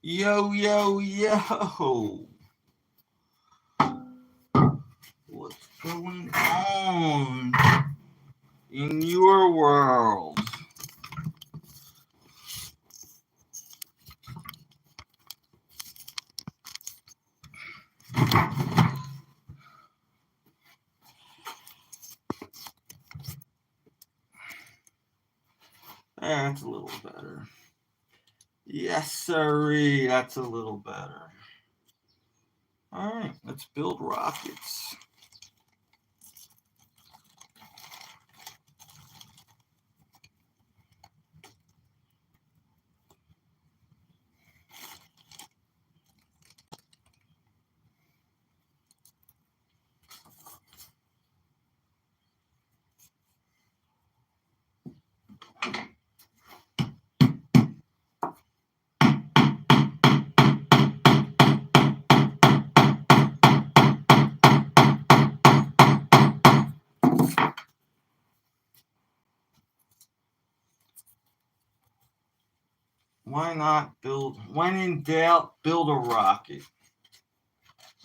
Yo, yo, yo. What's going on in your world? That's a little better. Yes, sirree. That's a little better. All right, let's build rockets. Why not build, when in doubt, build a rocket.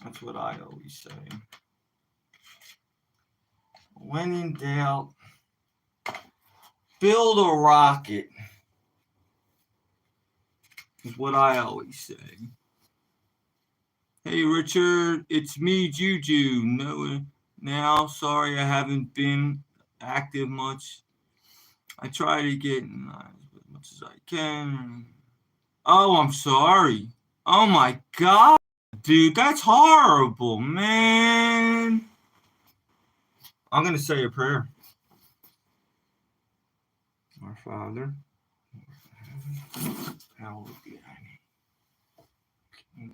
That's what I always say. When in doubt, build a rocket. Is what I always say. Hey Richard, it's me, Juju. No, now, sorry I haven't been active much. I try to get as much as I can. Oh, I'm sorry. Oh my God, dude, that's horrible, man. I'm gonna say a prayer. Our Father, hallowed be thy name.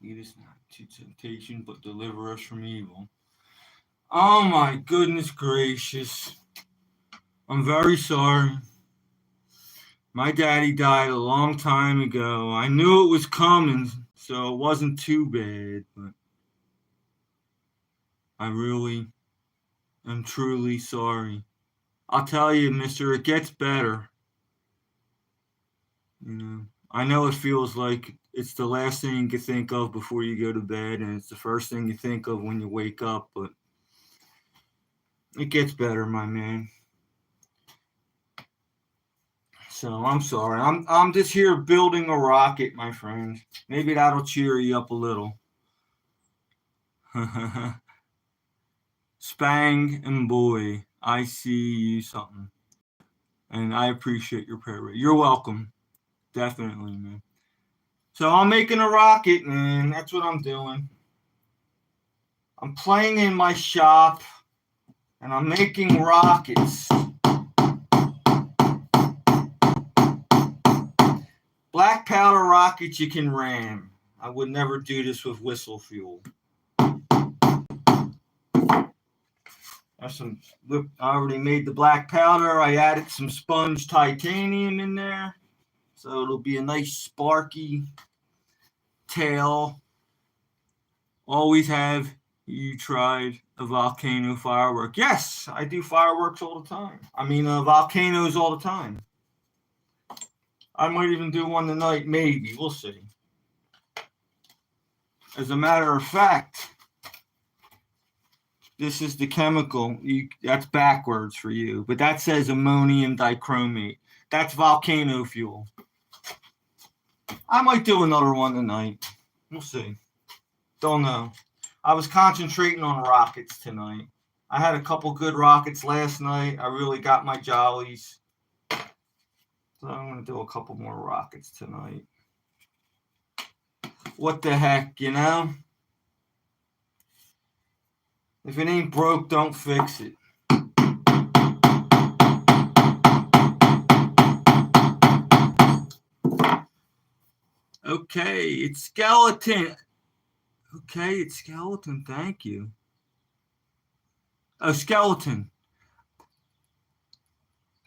Lead us not to temptation, but deliver us from evil. Oh my goodness gracious. I'm very sorry. My daddy died a long time ago. I knew it was coming, so it wasn't too bad, but I really am truly sorry. I'll tell you, mister, it gets better. You know, I know it feels like it's the last thing you can think of before you go to bed, and it's the first thing you think of when you wake up, but it gets better, my man. So I'm sorry. I'm just here building a rocket, my friend. Maybe that'll cheer you up a little. Spang and boy, I see you something. And I appreciate your prayer. You're welcome. Definitely, man. So I'm making a rocket, man. That's what I'm doing. I'm playing in my shop and I'm making rockets. Black powder rockets you can ram. I would never do this with whistle fuel. I already made the black powder. I added some sponge titanium in there, so it'll be a nice sparky tail. Always have you tried a volcano firework? Yes, I do fireworks all the time. I mean, volcanoes all the time. I might even do one tonight, maybe. We'll see. As a matter of fact, this is the chemical. That's backwards for you, but that says ammonium dichromate. That's volcano fuel. I might do another one tonight. We'll see. Don't know. I was concentrating on rockets tonight. I had a couple good rockets last night. I really got my jollies. So I'm going to do a couple more rockets tonight. What the heck, you know? If it ain't broke, don't fix it. Okay, it's skeleton. Okay, it's skeleton. Thank you. Oh, skeleton.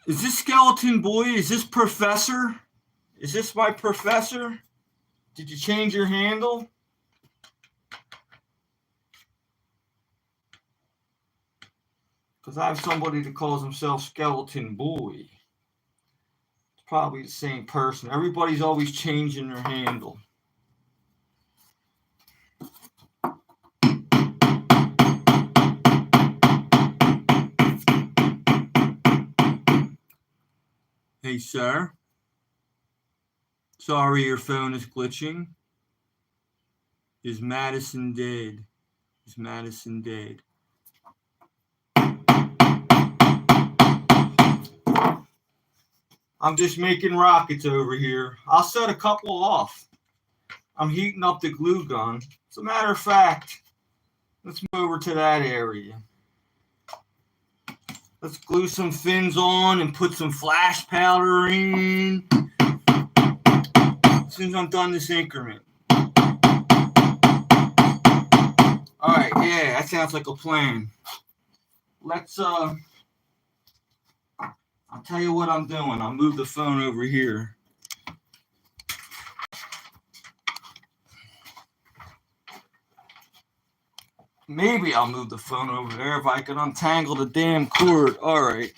Is this skeleton boy? Is this professor? Is this my professor? Did you change your handle? Because I have somebody that calls himself Skeleton Boy. It's probably the same person. Everybody's always changing their handle. Hey, sir. Sorry your phone is glitching. Is Madison dead? Is Madison dead? I'm just making rockets over here. I'll set a couple off. I'm heating up the glue gun. As a matter of fact, let's move over to that area. Let's glue some fins on and put some flash powder in as soon as I'm done this increment. Alright, yeah, that sounds like a plan. Let's, I'll tell you what I'm doing. I'll move the phone over here. Maybe I'll move the phone over there if I can untangle the damn cord. Alright.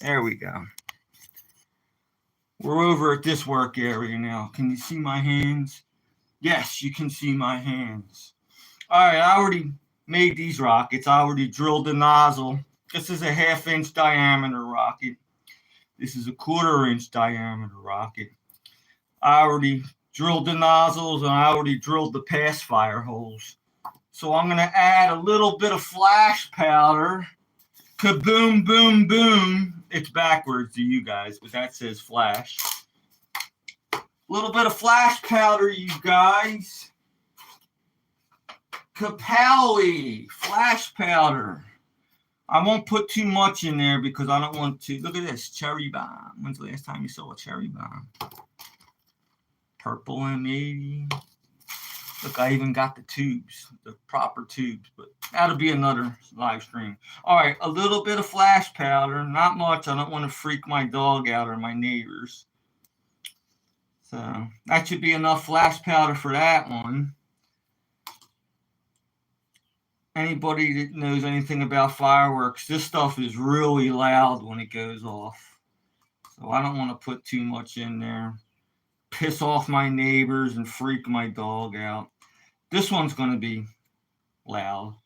There we go. We're over at this work area now. Can you see my hands? Yes, you can see my hands. Alright, I already made these rockets. I already drilled the nozzle. This is a 1/2 inch diameter rocket. This is a 1/4 inch diameter rocket. I already drilled the nozzles and I already drilled the pass fire holes. So I'm going to add a little bit of flash powder. Kaboom, boom, boom. It's backwards to you guys, but that says flash. A little bit of flash powder, you guys. Kapowie, flash powder. I won't put too much in there because I don't want to. Look at this, cherry bomb. When's the last time you saw a cherry bomb? Purple M80. Look, I even got the tubes, the proper tubes, but that'll be another live stream. All right, a little bit of flash powder, not much. I don't want to freak my dog out or my neighbors. So that should be enough flash powder for that one. Anybody that knows anything about fireworks, this stuff is really loud when it goes off. So I don't want to put too much in there. Piss off my neighbors and freak my dog out. This one's going to be loud.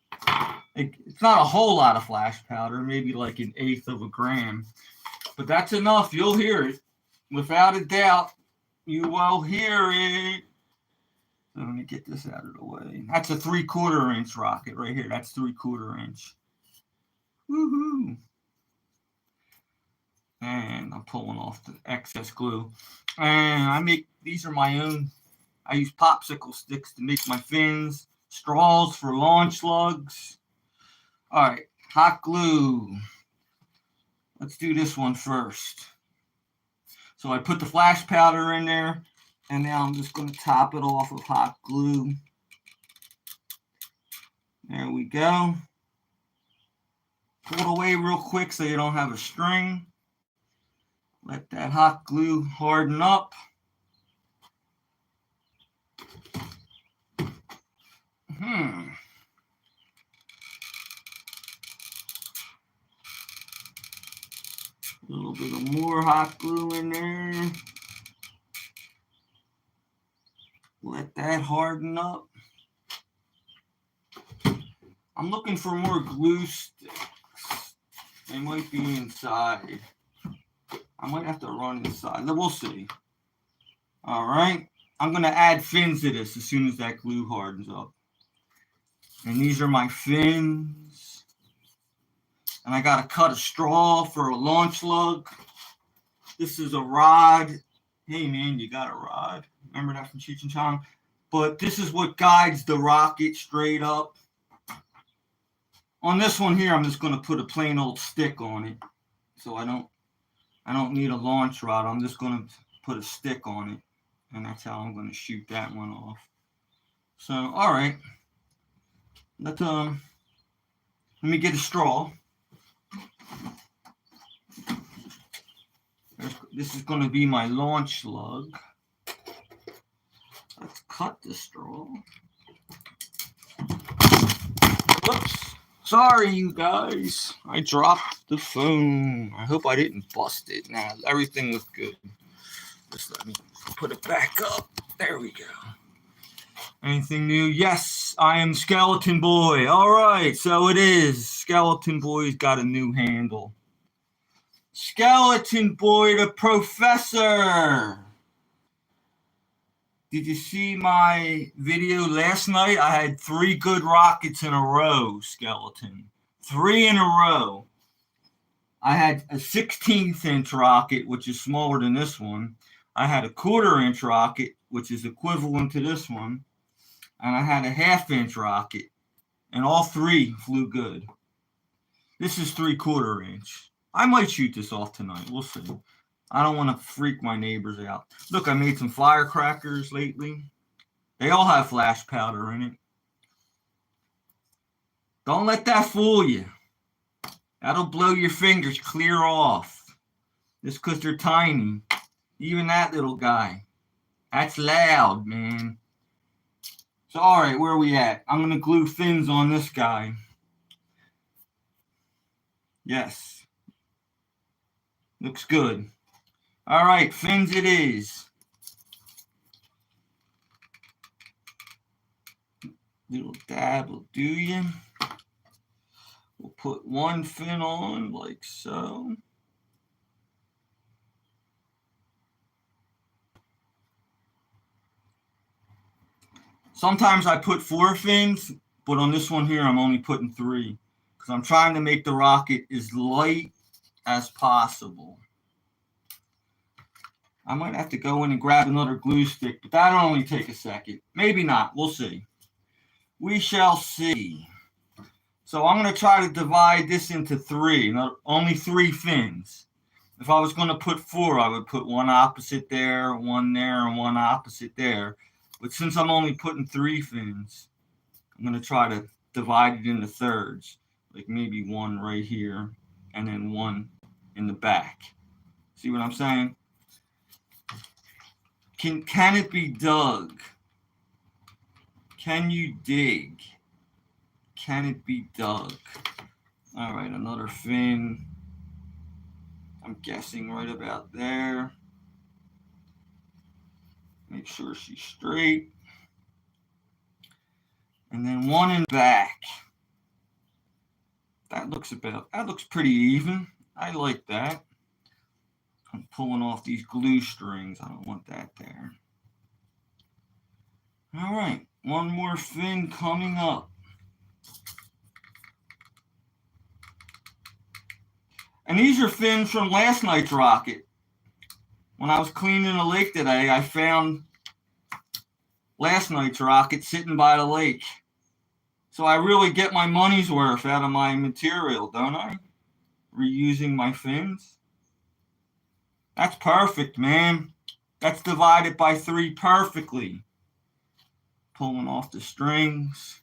It's not a whole lot of flash powder, maybe like 1/8 of a gram. But that's enough. You'll hear it. Without a doubt, you will hear it. So let me get this out of the way. That's a 3/4 inch rocket right here. That's 3/4 inch. Woohoo! And I'm pulling off the excess glue. And these are my own. I use popsicle sticks to make my fins. Straws for launch slugs. All right, hot glue. Let's do this one first. So I put the flash powder in there. And now I'm just going to top it off with hot glue. There we go. Pull it away real quick so you don't have a string. Let that hot glue harden up. A little bit of more hot glue in there. Let that harden up. I'm looking for more glue sticks. They might be inside. I might have to run inside. We'll see. All right. I'm going to add fins to this as soon as that glue hardens up. And these are my fins. And I got to cut a straw for a launch lug. This is a rod. Hey, man, you got a rod. Remember that from Cheech and Chong? But this is what guides the rocket straight up. On this one here, I'm just going to put a plain old stick on it. So I don't need a launch rod. I'm just going to put a stick on it. And that's how I'm going to shoot that one off. So, all right. Let me get a straw. This is going to be my launch lug. Let's cut the straw. Whoops. Sorry, you guys. I dropped the phone. I hope I didn't bust it. Nah, everything looked good. Just let me put it back up. There we go. Anything new? Yes, I am Skeleton Boy. All right, so it is. Skeleton Boy's got a new handle. Skeleton Boy the Professor. Did you see my video last night? I had 3 good rockets in a row, Skeleton. 3 in a row. I had a 16th inch rocket, which is smaller than this one. I had a 1/4 inch rocket, which is equivalent to this one. And I had a 1/2 inch rocket. And all 3 flew good. This is 3/4 inch. I might shoot this off tonight. We'll see. I don't want to freak my neighbors out. Look, I made some firecrackers lately. They all have flash powder in it. Don't let that fool you. That'll blow your fingers clear off. Just because they're tiny. Even that little guy. That's loud, man. So, all right, where are we at? I'm going to glue fins on this guy. Yes. Looks good. All right, fins it is. Little dab will do you. We'll put 1 fin on like so. Sometimes I put 4 fins, but on this one here I'm only putting 3 because I'm trying to make the rocket as light as possible. I might have to go in and grab another glue stick, but that'll only take a second. Maybe not. We'll see. We shall see. So I'm going to try to divide this into 3, only 3 fins. If I was going to put 4, I would put 1 opposite there, 1 there, and 1 opposite there. But since I'm only putting 3 fins, I'm going to try to divide it into thirds. Like maybe 1 right here, and then 1 in the back. See what I'm saying? Can it be dug? Can you dig? Can it be dug? All right, another fin. I'm guessing right about there. Make sure she's straight. And then 1 in the back. That looks pretty even. I like that. I'm pulling off these glue strings. I don't want that there. All right, 1 more fin coming up. And these are fins from last night's rocket. When I was cleaning the lake today, I found last night's rocket sitting by the lake. So I really get my money's worth out of my material, don't I? Reusing my fins. That's perfect, man. That's divided by 3 perfectly. Pulling off the strings.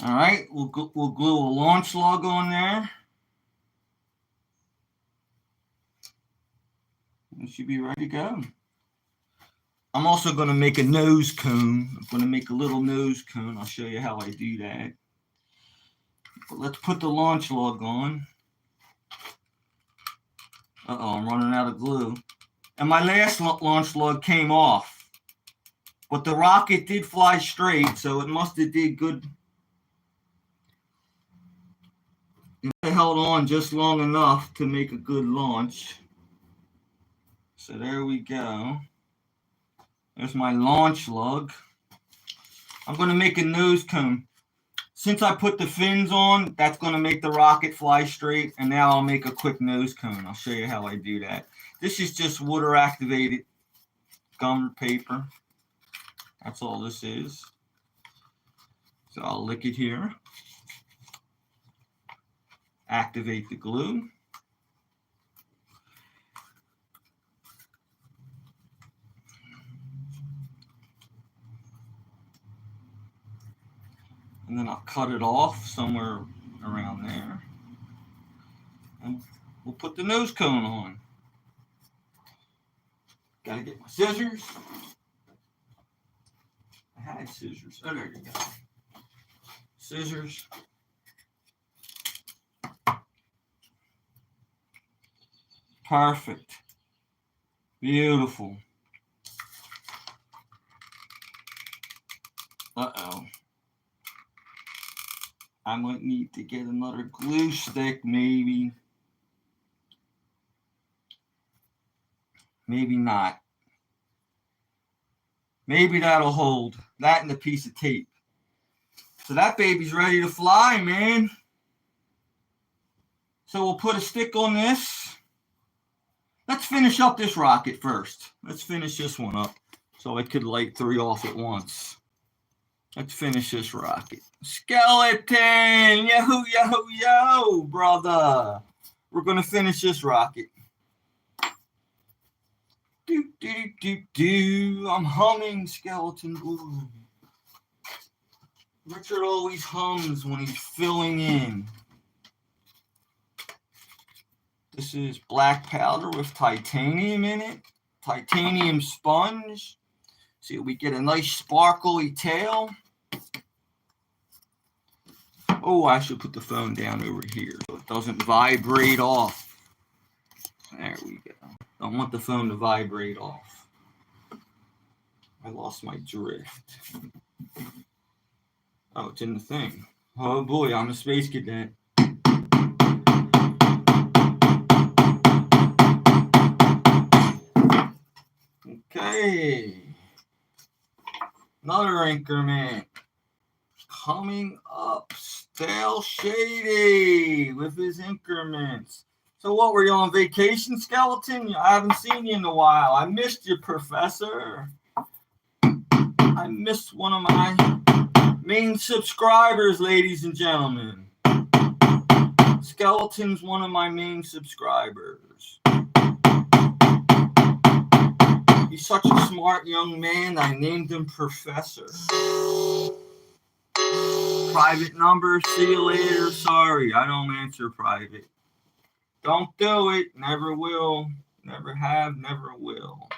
All right, we'll glue a launch lug on there. It should be ready to go. I'm also going to make a nose cone. I'm going to make a little nose cone. I'll show you how I do that. But let's put the launch lug on. Uh-oh, I'm running out of glue. And my last launch lug came off. But the rocket did fly straight, so it must have did good. It held on just long enough to make a good launch. So there we go. There's my launch lug. I'm going to make a nose cone. Since I put the fins on, that's going to make the rocket fly straight. And now I'll make a quick nose cone. I'll show you how I do that. This is just water activated gum paper. That's all this is. So I'll lick it here. Activate the glue. And then I'll cut it off somewhere around there. And we'll put the nose cone on. Gotta get my scissors. I had scissors. Oh, there you go. Scissors. Perfect. Beautiful. Uh-oh. I might need to get another glue stick, maybe. Maybe not. Maybe that'll hold. That and a piece of tape. So that baby's ready to fly, man. So we'll put a stick on this. Let's finish up this rocket first. Let's finish this one up so I could light 3 off at once. Let's finish this rocket. Skeleton! Yo, yo, yo, brother. We're going to finish this rocket. Do, do, do, do. I'm humming, skeleton. Ooh. Richard always hums when he's filling in. This is black powder with titanium in it. Titanium sponge. See, we get a nice sparkly tail. Oh, I should put the phone down over here so it doesn't vibrate off. There we go. Don't want the phone to vibrate off. I lost my drift. Oh, it's in the thing. Oh boy, I'm a space cadet. Okay. Another increment. Coming up. Stale Shady with his increments. So what, were you on vacation, skeleton? I haven't seen you in a while. I missed you, Professor. I missed one of my main subscribers, ladies and gentlemen. Skeleton's one of my main subscribers. He's such a smart young man, I named him Professor. Private number, see you later. Sorry, I don't answer private. Don't do it, never will. Never have, never will.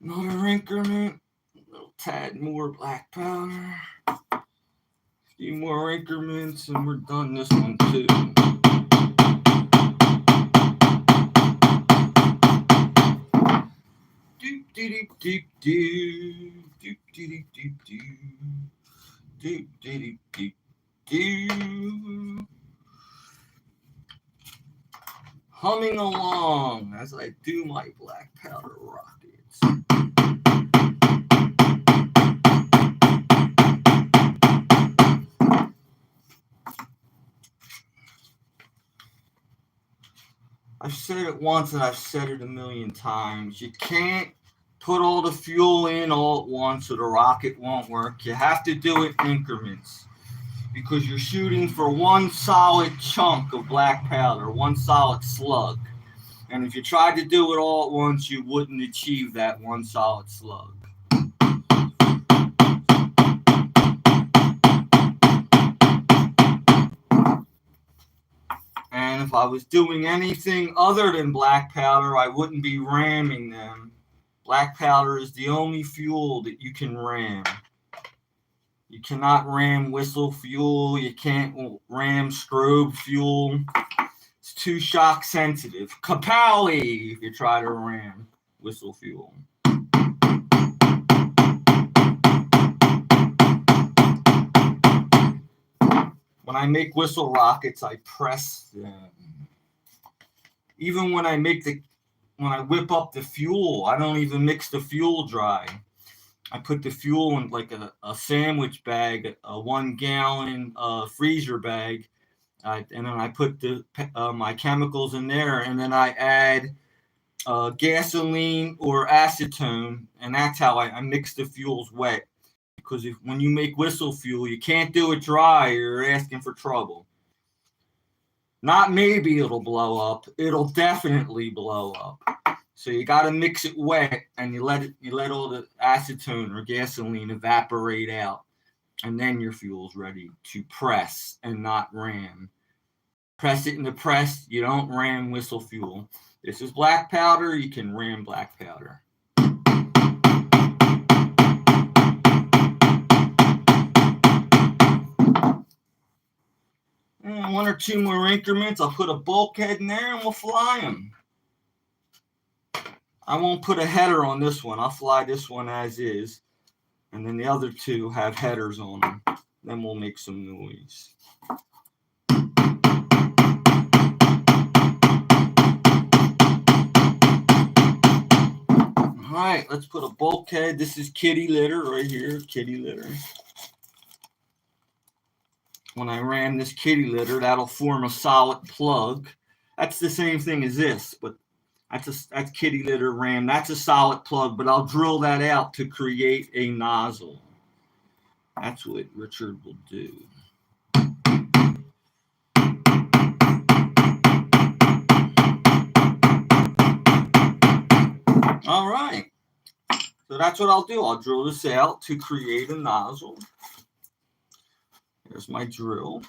Another increment. A little tad more black powder. A few more increments and we're done this one too. Doop doop doop doop doop doop doop doop doop doop doop. Humming along as I do my black powder rockets. I've said it once and I've said it a million times. You can't put all the fuel in all at once or the rocket won't work. You have to do it in increments because you're shooting for one solid chunk of black powder, one solid slug. And if you tried to do it all at once, you wouldn't achieve that one solid slug. And if I was doing anything other than black powder, I wouldn't be ramming them. Black powder is the only fuel that you can ram. You cannot ram whistle fuel. You can't ram strobe fuel. It's too shock sensitive. Kapowie if you try to ram whistle fuel. When I make whistle rockets, I press them. Even when I whip up the fuel, I don't even mix the fuel dry. I put the fuel in like a sandwich bag, a 1 gallon freezer bag, and then I put my chemicals in there, and then I add gasoline or acetone, and that's how I mix the fuels wet. Because when you make whistle fuel, you can't do it dry, you're asking for trouble. Not maybe it'll blow up, it'll definitely blow up. So you got to mix it wet, and you let all the acetone or gasoline evaporate out, and then your fuel's ready to press and not ram. Press it in the press. You don't ram whistle fuel. This is black powder. You can ram black powder. one or two more increments. I'll put a bulkhead in there and we'll fly them. I won't put a header on this one. I'll fly this one as is. And then the other two have headers on them. Then we'll make some noise. All right, let's put a bulkhead. This is kitty litter right here, kitty litter. When I ram this kitty litter, that'll form a solid plug. That's the same thing as this, but that's kitty litter ram. That's a solid plug, but I'll drill that out to create a nozzle. That's what Richard will do. All right. So that's what I'll do. I'll drill this out to create a nozzle. Here's my drill.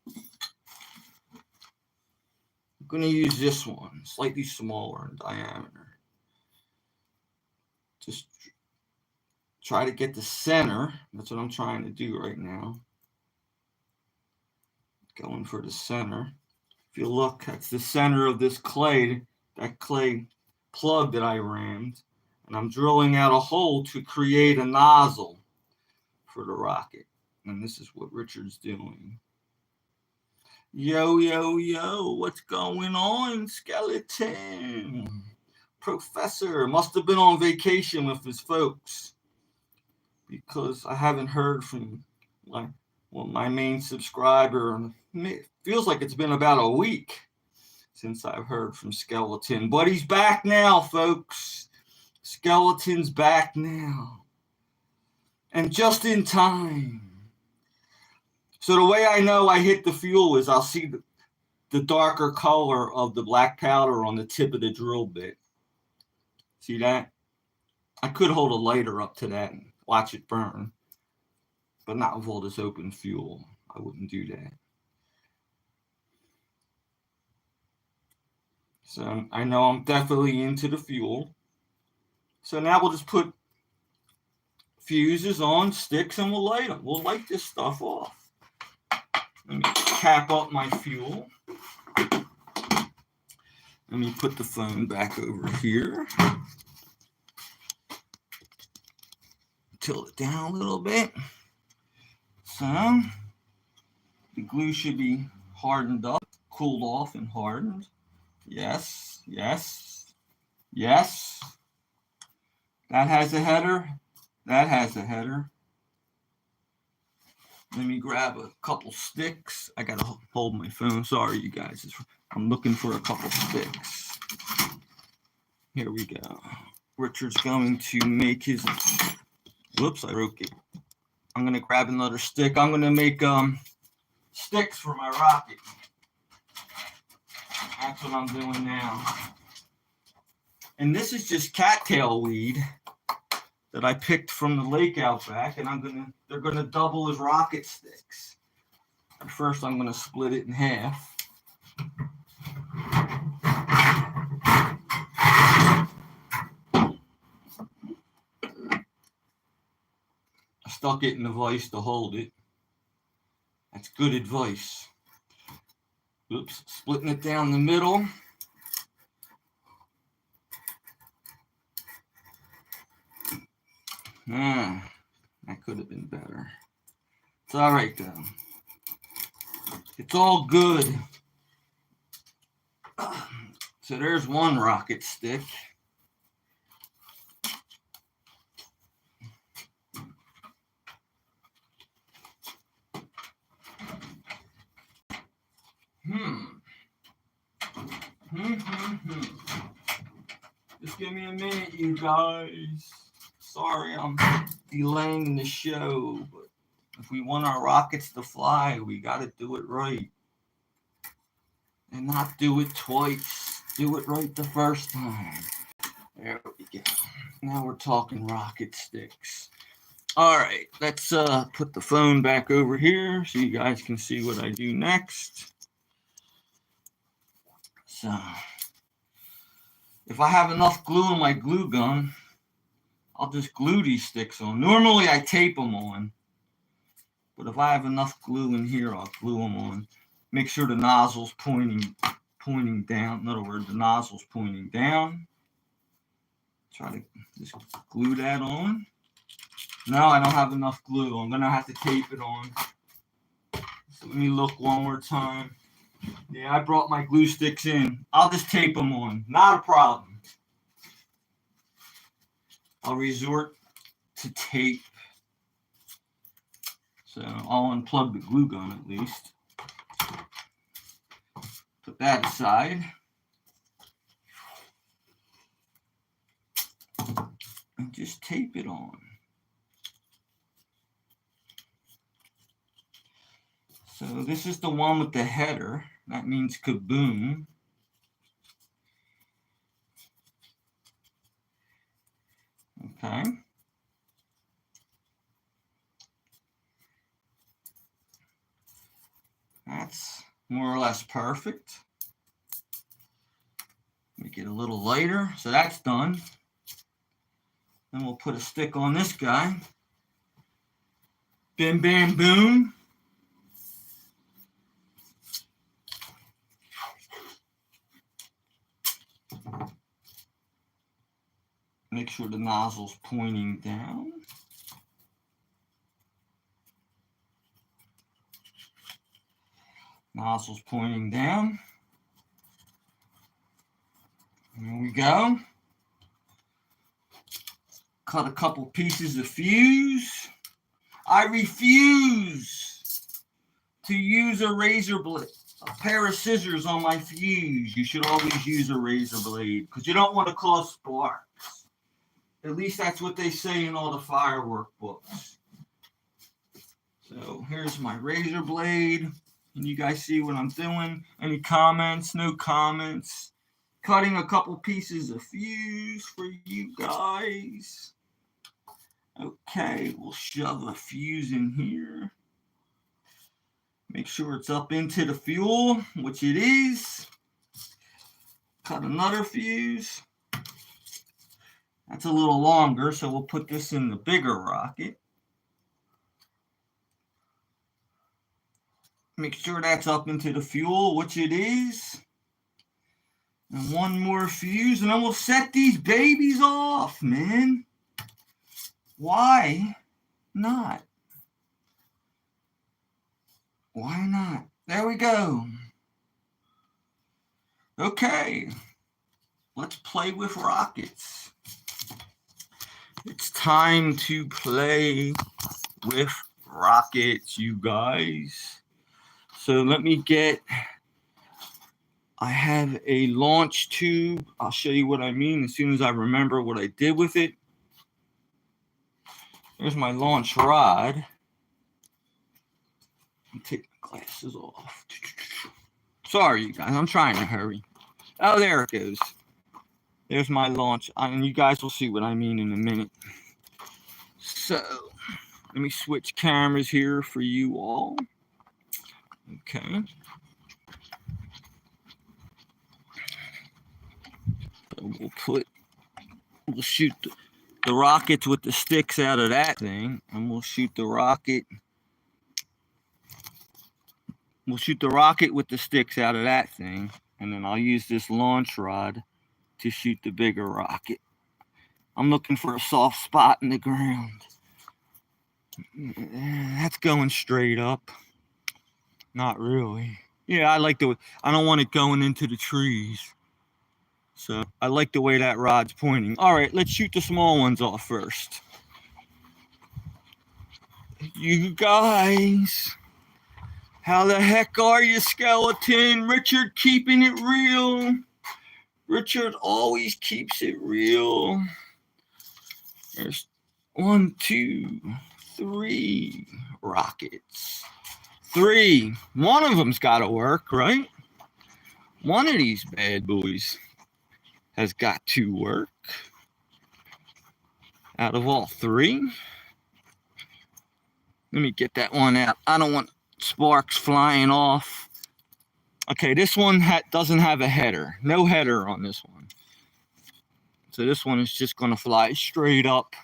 I'm going to use this one, slightly smaller in diameter. Just try to get the center. That's what I'm trying to do right now. Going for the center. If you look, that's the center of this clay, that clay plug that I rammed. And I'm drilling out a hole to create a nozzle for the rocket. And this is what Richard's doing. Yo, yo, yo, what's going on, skeleton? Professor must have been on vacation with his folks, because I haven't heard from my main subscriber. It feels like it's been about a week since I've heard from Skeleton. But he's back now, folks. Skeleton's back now. And just in time. So the way I know I hit the fuel is I'll see the darker color of the black powder on the tip of the drill bit. See that? I could hold a lighter up to that and watch it burn, but not with all this open fuel. I wouldn't do that. So I know I'm definitely into the fuel. So now we'll just put fuses on sticks and we'll light them. We'll light this stuff off. Let me cap up my fuel. Let me put the phone back over here. Tilt it down a little bit. So the glue should be hardened up, cooled off and hardened. Yes, yes, yes. That has a header. That has a header. Let me grab a couple sticks. I gotta hold my phone. Sorry, you guys. I'm looking for a couple sticks. Here we go. Richard's going to make his. Whoops, I broke it. I'm gonna grab another stick. I'm gonna make sticks for my rocket. That's what I'm doing now. And this is just cattail weed that I picked from the lake out back, and they're gonna double as rocket sticks. But first, I'm gonna split it in half. I stuck it in the vise to hold it. That's good advice. Oops, splitting it down the middle. That could have been better. It's all right, though. It's all good. So there's one rocket stick. Just give me a minute, you guys. Sorry, I'm delaying the show, but if we want our rockets to fly, we got to do it right. And not do it twice. Do it right the first time. There we go. Now we're talking rocket sticks. All right, let's put the phone back over here so you guys can see what I do next. So, if I have enough glue in my glue gun, I'll just glue these sticks on. Normally I tape them on, but if I have enough glue in here, I'll glue them on. Make sure the nozzle's pointing down. In other words, the nozzle's pointing down. Try to just glue that on. No, I don't have enough glue. I'm gonna have to tape it on. So let me look one more time. Yeah, I brought my glue sticks in. I'll just tape them on. Not a problem. I'll resort to tape. So I'll unplug the glue gun at least. Put that aside. And just tape it on. So this is the one with the header. That means kaboom. Okay. That's more or less perfect. Make it a little lighter. So that's done. Then we'll put a stick on this guy. Bim, bam, boom. Make sure the nozzle's pointing down. Nozzle's pointing down. There we go. Cut a couple pieces of fuse. I refuse to use a razor blade, a pair of scissors on my fuse. You should always use a razor blade because you don't want to cause sparks. At least that's what they say in all the firework books. So here's my razor blade. Can you guys see what I'm doing? Any comments? No comments. Cutting a couple pieces of fuse for you guys. Okay, we'll shove a fuse in here. Make sure it's up into the fuel, which it is. Cut another fuse. That's a little longer, so we'll put this in the bigger rocket. Make sure that's up into the fuel, which it is. And one more fuse, and then we'll set these babies off, man. Why not? Why not? There we go. Okay. Let's play with rockets. It's time to play with rockets, you guys. So let me get, I have a launch tube. I'll show you what I mean as soon as I remember what I did with it. There's my launch rod. Let me take my glasses off. Sorry, you guys, I'm trying to hurry. Oh, there it goes. There's my launch, and you guys will see what I mean in a minute. So, let me switch cameras here for you all. Okay. So we'll shoot the rockets with the sticks out of that thing, and we'll shoot the rocket. We'll shoot the rocket with the sticks out of that thing, and then I'll use this launch rod to shoot the bigger rocket. I'm looking for a soft spot in the ground. That's going straight up. Not really. Yeah, I don't want it going into the trees. So I like the way that rod's pointing. All right, let's shoot the small ones off first. You guys, how the heck are you, skeleton? Richard keeping it real. Richard always keeps it real. There's 1, 2, 3 rockets. 3. One of them's got to work, right? One of these bad boys has got to work. Out of all 3. Let me get that one out. I don't want sparks flying off. Okay, this one doesn't have a header. No header on this one. So this one is just going to fly straight up.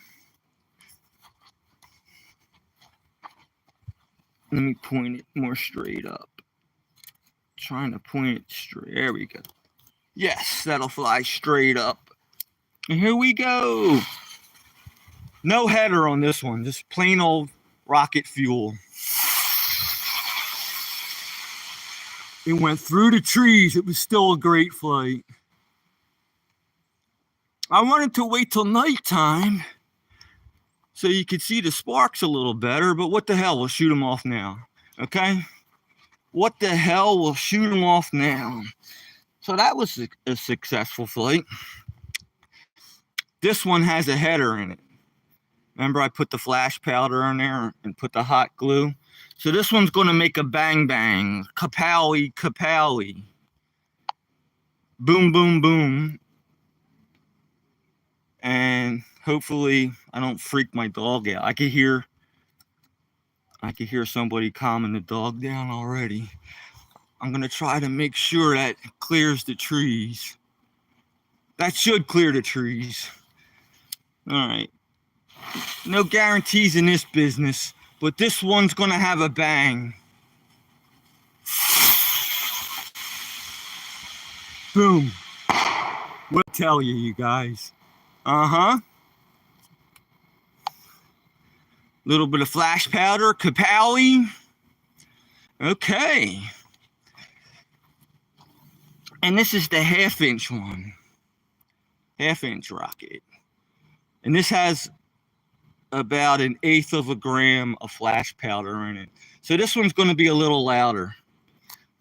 Let me point it more straight up. trying to point it straight. There we go. Yes, that'll fly straight up. And here we go. No header on this one, just plain old rocket fuel. It went through the trees. It was still a great flight. I wanted to wait till nighttime so you could see the sparks a little better, but what the hell, we'll shoot them off now, okay? What the hell, we'll shoot them off now. So that was a successful flight. This one has a header in it. Remember I put the flash powder in there and put the hot glue? So this one's going to make a bang bang, kapowie, kapowie. Boom, boom, boom. And hopefully I don't freak my dog out. I could hear somebody calming the dog down already. I'm going to try to make sure that clears the trees. That should clear the trees. All right. No guarantees in this business, but this one's going to have a bang. Boom. We'll tell you guys. Uh-huh. Little bit of flash powder, kapowie. Okay. And this is the half-inch one. Half-inch rocket. And this has about 1/8 of a gram of flash powder in it. So this one's going to be a little louder.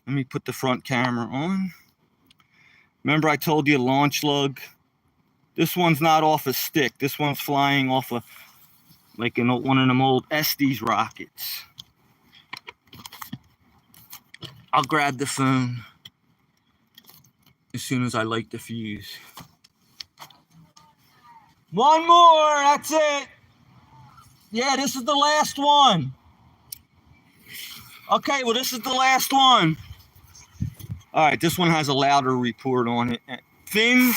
Let me put the front camera on. Remember I told you launch lug? This one's not off a stick. This one's flying off a, like one of them old Estes rockets. I'll grab the phone as soon as I light the fuse. One more, that's it. Yeah, this is the last one. Okay, well, this is the last one. All right, this one has a louder report on it. Fins.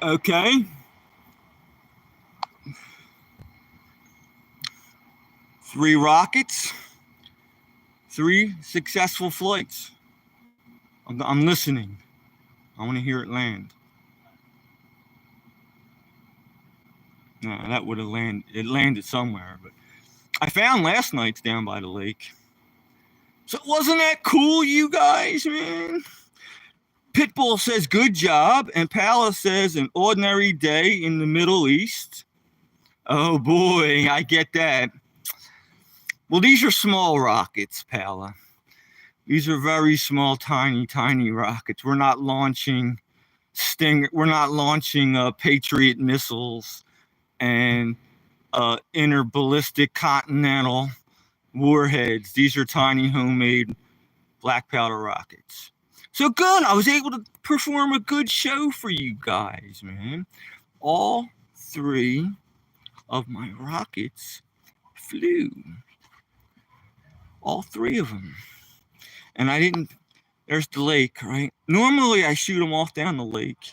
Okay. Three rockets. 3 successful flights. I'm listening. I want to hear it land. No, that would have landed. It landed somewhere, but I found last night's down by the lake. So wasn't that cool, you guys, man? Pitbull says, good job. And Pala says, an ordinary day in the Middle East. Oh, boy, I get that. Well, these are small rockets, Pala. These are very small, tiny, tiny rockets. We're not launching We're not launching Patriot missiles and interballistic continental warheads. These are tiny homemade black powder rockets. So good. I was able to perform a good show for you guys, man. All 3 of my rockets flew. All 3 of them. And I didn't, there's the lake, right? Normally I shoot them off down the lake,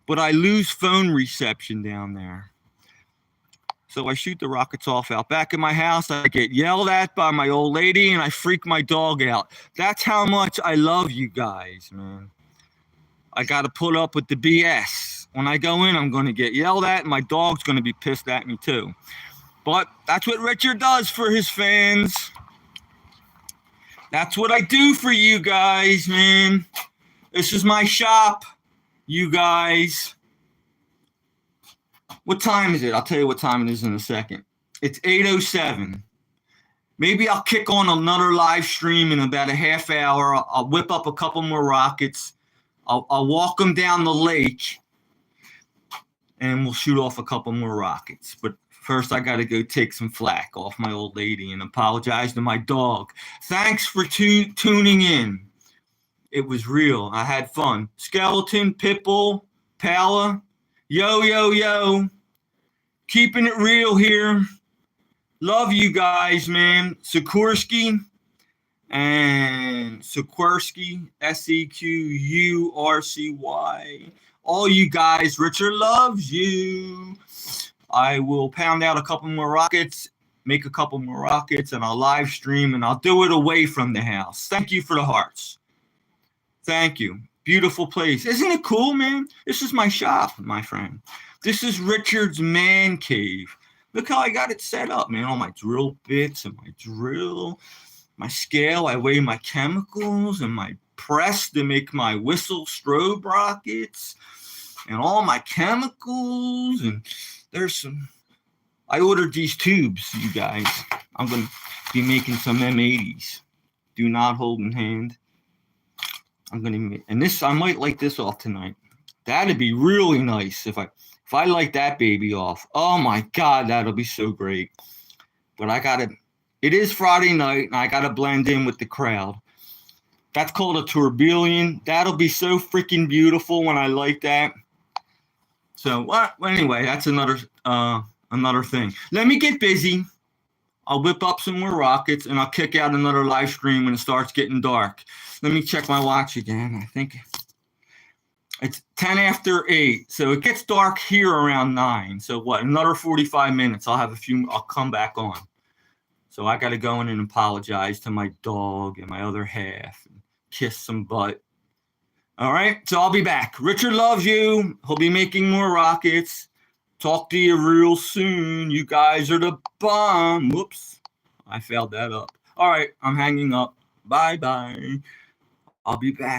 but I lose phone reception down there. So I shoot the rockets off out back in my house. I get yelled at by my old lady and I freak my dog out. That's how much I love you guys, man. I got to put up with the BS. When I go in, I'm going to get yelled at and my dog's going to be pissed at me too. But that's what Richard does for his fans. That's what I do for you guys, man. This is my shop, you guys. What time is it? I'll tell you what time it is in a second. It's 8:07. Maybe I'll kick on another live stream in about a half hour. I'll whip up a couple more rockets. I'll walk them down the lake, and we'll shoot off a couple more rockets. But first, I got to go take some flack off my old lady and apologize to my dog. Thanks for tuning in. It was real. I had fun. Skeleton, Pitbull, Pala, yo, yo, yo. Keeping it real here. Love you guys, man. Sikorsky and Sikorsky, Sequrcy. All you guys, Richard loves you. I will pound out a couple more rockets, make a couple more rockets, and I'll live stream, and I'll do it away from the house. Thank you for the hearts. Thank you. Beautiful place. Isn't it cool, man? This is my shop, my friend. This is Richard's man cave. Look how I got it set up, man. All my drill bits and my drill, my scale. I weigh my chemicals and my press to make my whistle strobe rockets and all my chemicals. And there's some, I ordered these tubes, you guys. I'm going to be making some M80s. Do not hold in hand. I'm going to, and this, I might light this off tonight. That'd be really nice if I light that baby off. Oh my God, that'll be so great. But I gotta, it is Friday night and I gotta blend in with the crowd. That's called a tourbillon. That'll be so freaking beautiful when I light that. So well, anyway, that's another thing. Let me get busy. I'll whip up some more rockets and I'll kick out another live stream when it starts getting dark. Let me check my watch again. I think it's 10 after 8. So it gets dark here around 9. So what, another 45 minutes. I'll come back on. So I got to go in and apologize to my dog and my other half and kiss some butt. All right. So I'll be back. Richard loves you. He'll be making more rockets. Talk to you real soon. You guys are the bomb. Whoops. I failed that up. All right. I'm hanging up. Bye-bye. I'll be back.